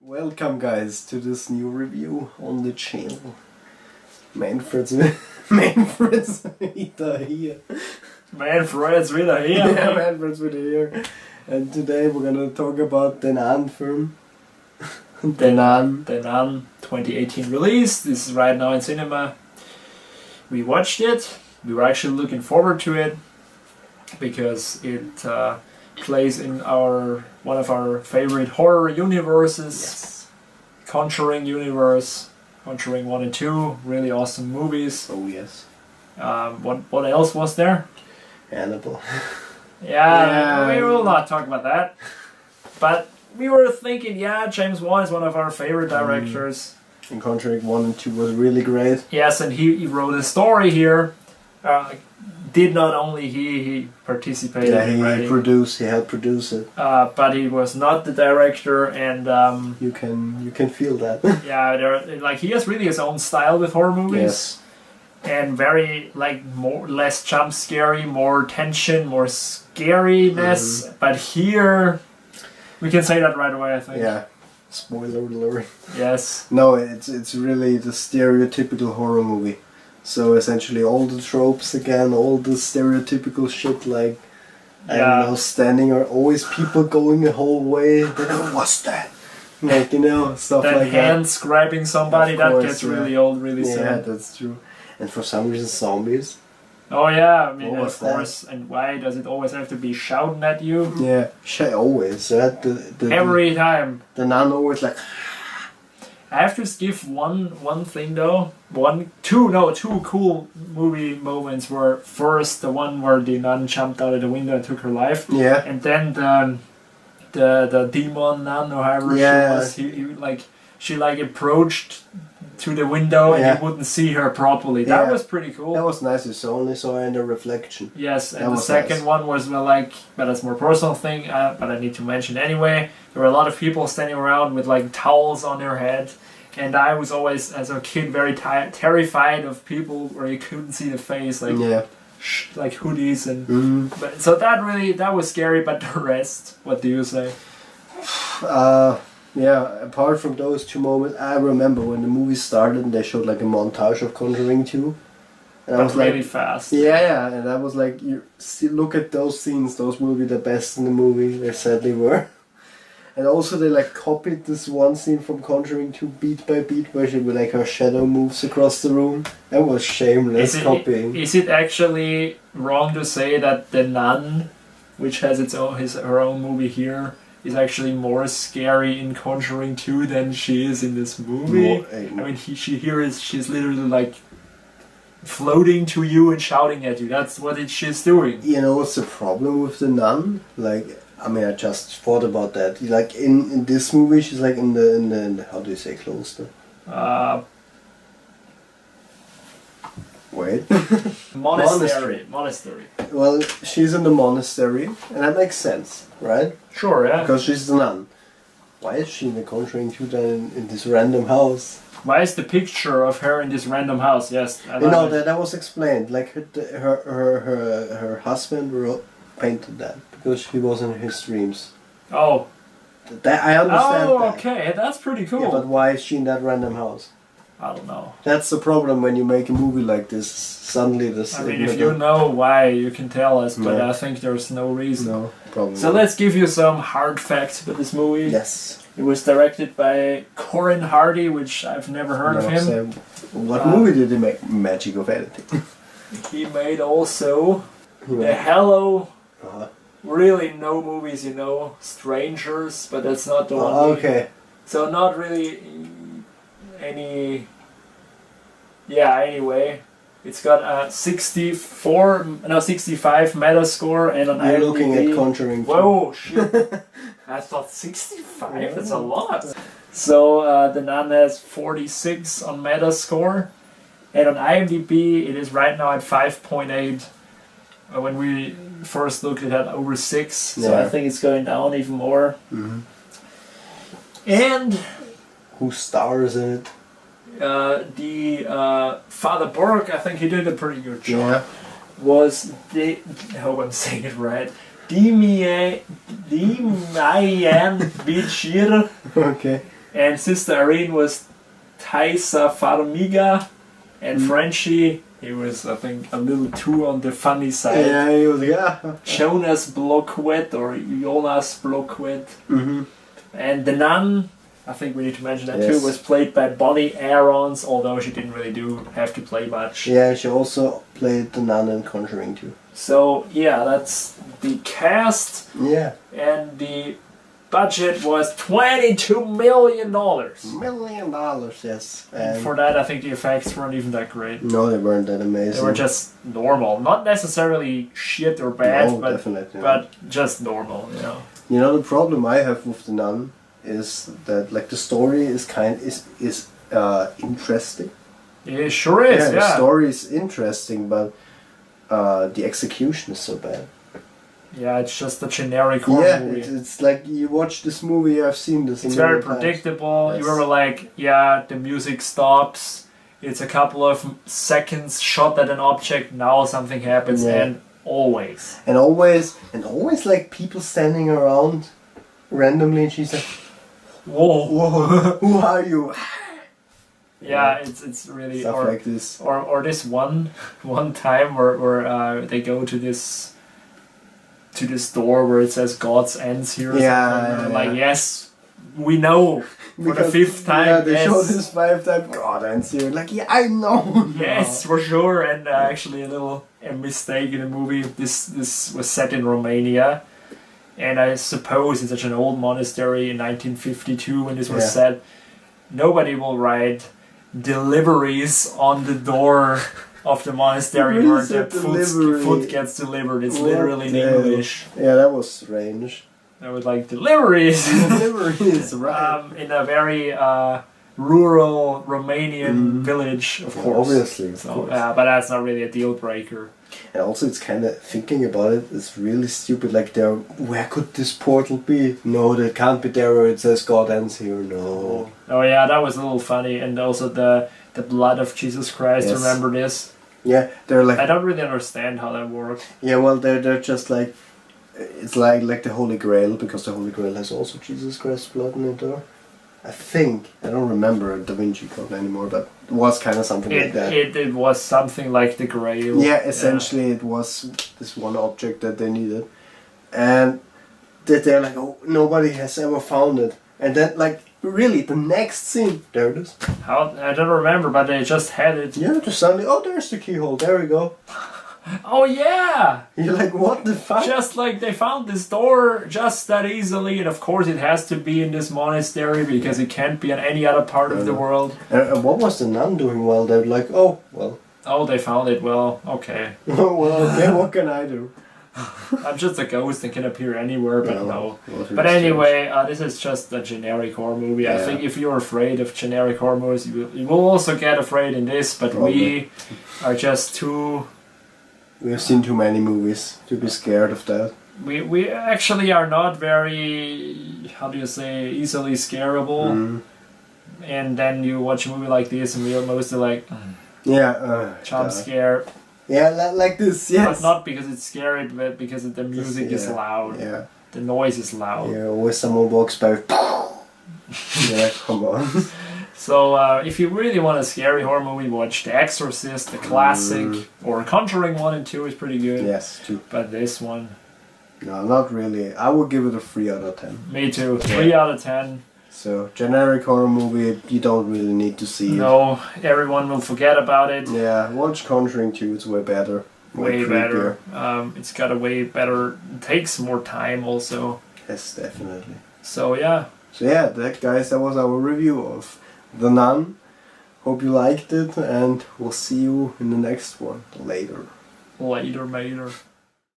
Welcome guys to this new review on the channel. Manfred's wieder here. Manfred's wieder here. Yeah, Manfred's wieder here. And today we're gonna talk about the Laden film. The Laden 2018 release. This is right now in cinema. We watched it. We were actually looking forward to it because it plays in one of our favorite horror universes. Yes. Conjuring universe. Conjuring 1 and 2. Really awesome movies. Oh yes. What else was there? Annabelle. Yeah, we will not talk about that. But we were thinking, James Wan is one of our favorite directors. And Conjuring 1 and 2 was really great. Yes, and he wrote a story here. Did not only he participated in writing. He helped produce it. But he was not the director, and you can feel that. he has really his own style with horror movies. Yes. And very less jump scary, more tension, more scariness. But here we can say that right away, I think. Yeah. Spoiler alert. Yes. No, it's really the stereotypical horror movie. So essentially all the tropes again, all the stereotypical shit like I don't know, standing or always people going the whole way. What's that? Like, stuff like that. Hands grabbing somebody, that gets really old really soon. Yeah, that's true. And for some reason zombies. Oh yeah, I mean of course. And why does it always have to be shouting at you? Yeah, always. Every time. The nun always like. I have to give one thing though. Two cool movie moments were first the one where the nun jumped out of the window and took her life. Yeah. And then the demon nun or however she was, she approached to the window and you wouldn't see her properly. That was pretty cool. That was nice. You only saw her in the reflection. Yes, and the second one was but that's a more personal thing, but I need to mention anyway. There were a lot of people standing around with towels on their head, and I was always, as a kid, very terrified of people where you couldn't see the face, like hoodies and. But so that was scary. But the rest, what do you say? Yeah, apart from those two moments, I remember when the movie started and they showed a montage of Conjuring 2. And I was really fast. Yeah, and I was like, look at those scenes, those will be the best in the movie. They sadly were. And also they copied this one scene from Conjuring 2 beat by beat where her shadow moves across the room. That was shameless copying. Is it actually wrong to say that the nun, which has her own movie here, is actually more scary in Conjuring 2 than she is in this movie? I mean, she's literally floating to you and shouting at you. That's what she's doing. You know what's the problem with the nun? I just thought about that. In this movie, she's in the how do you say cloister? Wait. Monastery. Well, she's in the monastery, and that makes sense, right? Sure, yeah. Because she's the nun. Why is she in the Conjuring 2 then in this random house? Why is the picture of her in this random house? Yes, that was explained. Her husband painted that because he was in his dreams. Oh. I understand. Oh, okay, that's pretty cool. Yeah, but why is she in that random house? I don't know. That's the problem when you make a movie like this. Suddenly this... I mean, if you know why, you can tell us, but I think there's no reason. No, probably. So let's give you some hard facts about this movie. Yes. It was directed by Corin Hardy, which I've never heard of him. What movie did he make? Magic of Editing. He made also The Hello. Really no movies, Strangers, but that's not the one. Okay. So not really any... Yeah, anyway. It's got a 65 Metascore and an IMDb. You're looking at Conjuring 2. Whoa, shit. I thought 65? That's a lot. So the Nun has 46 on Metascore. And on IMDb, it is right now at 5.8. When we first looked, it had over 6. So I think it's going down even more. Mm-hmm. And... Who stars in it? Father Borg, I think he did a pretty good job. Was I hope I'm saying it right. Demian Bichir. Okay. And Sister Irene was Taisa Farmiga, and Frenchie, he was, I think, a little too on the funny side. Yeah, he was, Jonas Bloquet, or Jonas Bloquet. Mm-hmm. And the nun, I think we need to mention that too, was played by Bonnie Aarons, although she didn't really have to play much. Yeah, she also played the nun in Conjuring too. So, yeah, that's the cast. Yeah. And the budget was $22 million. Yes. And for that, I think the effects weren't even that great. No, they weren't that amazing. They were just normal. Not necessarily shit or bad, but, definitely but just normal, you know. You know, the problem I have with the nun is that, like, the story is interesting. It sure is, yeah. The story is interesting, but the execution is so bad. Yeah, it's just a generic horror movie. It's like you watch this movie, I've seen this. It's very predictable. Yes. You were like, yeah, the music stops. It's a couple of seconds shot at an object. Now something happens, and always, like people standing around randomly, and she's like, "Whoa, who are you?" Yeah, it's really stuff like this. Or this one time where they go to this door where it says God's ends here. Like, yes, we know. For the 5th time. Yeah, they showed this 5th time. God ends here. Like, yeah, I know. Yes, for sure. And actually a mistake in the movie. This was set in Romania. And I suppose it's such an old monastery in 1952 when this was set. Nobody will write deliveries on the door of the monastery where the food gets delivered. It's literally in English. Yeah, that was strange. I would like deliveries. Deliveries, right. In a very rural Romanian village, of course. Obviously, of course. course. But that's not really a deal breaker. And also, it's kind of, thinking about it, it's really stupid. Like, where could this portal be? No, that can't be there where it says God ends here. No. Oh yeah, that was a little funny. And also the blood of Jesus Christ. Yes. Remember this? Yeah, they're like. I don't really understand how that works. Yeah, well, they're just like. It's like the Holy Grail, because the Holy Grail has also Jesus Christ's blood in it, or I think, I don't remember Da Vinci Code anymore, but it was kind of something like that. It was something like the Grail. Yeah, essentially it was this one object that they needed. And they're like, oh, nobody has ever found it. And then, like, really, the next scene, there it is. I don't remember, but they just had it. Yeah, just suddenly, oh, there's the keyhole, there we go. Oh yeah! You're like, what the fuck? Just like they found this door just that easily, and of course it has to be in this monastery because it can't be in any other part of the world. And what was the nun doing? Well, they're like, oh, well. Oh, they found it. Well, okay. Well, okay, what can I do? I'm just a ghost and can appear anywhere, but no. But anyway, this is just a generic horror movie. Yeah. I think if you're afraid of generic horror movies, you will also get afraid in this, but we are just too... We have seen too many movies to be scared of that. We actually are not very, how do you say, easily scareable. And then you watch a movie like this and we're mostly like, jump scare. Yeah, like this, yes. But not because it's scary, but because the music is loud. Yeah. The noise is loud. Yeah, always someone walks by. Yeah, come on. So if you really want a scary horror movie, watch The Exorcist, the classic, or Conjuring 1 and 2 is pretty good. Yes, 2. But this one... No, not really. I would give it a 3 out of 10. Me too. 3 out of 10. So, generic horror movie, you don't really need to see it. No, everyone will forget about it. Yeah, watch Conjuring 2, it's way better. Way better. It's got a way better... It takes more time also. Yes, definitely. So, yeah. So, yeah, guys, that was our review of The Nun. Hope you liked it, and we'll see you in the next one later. Later.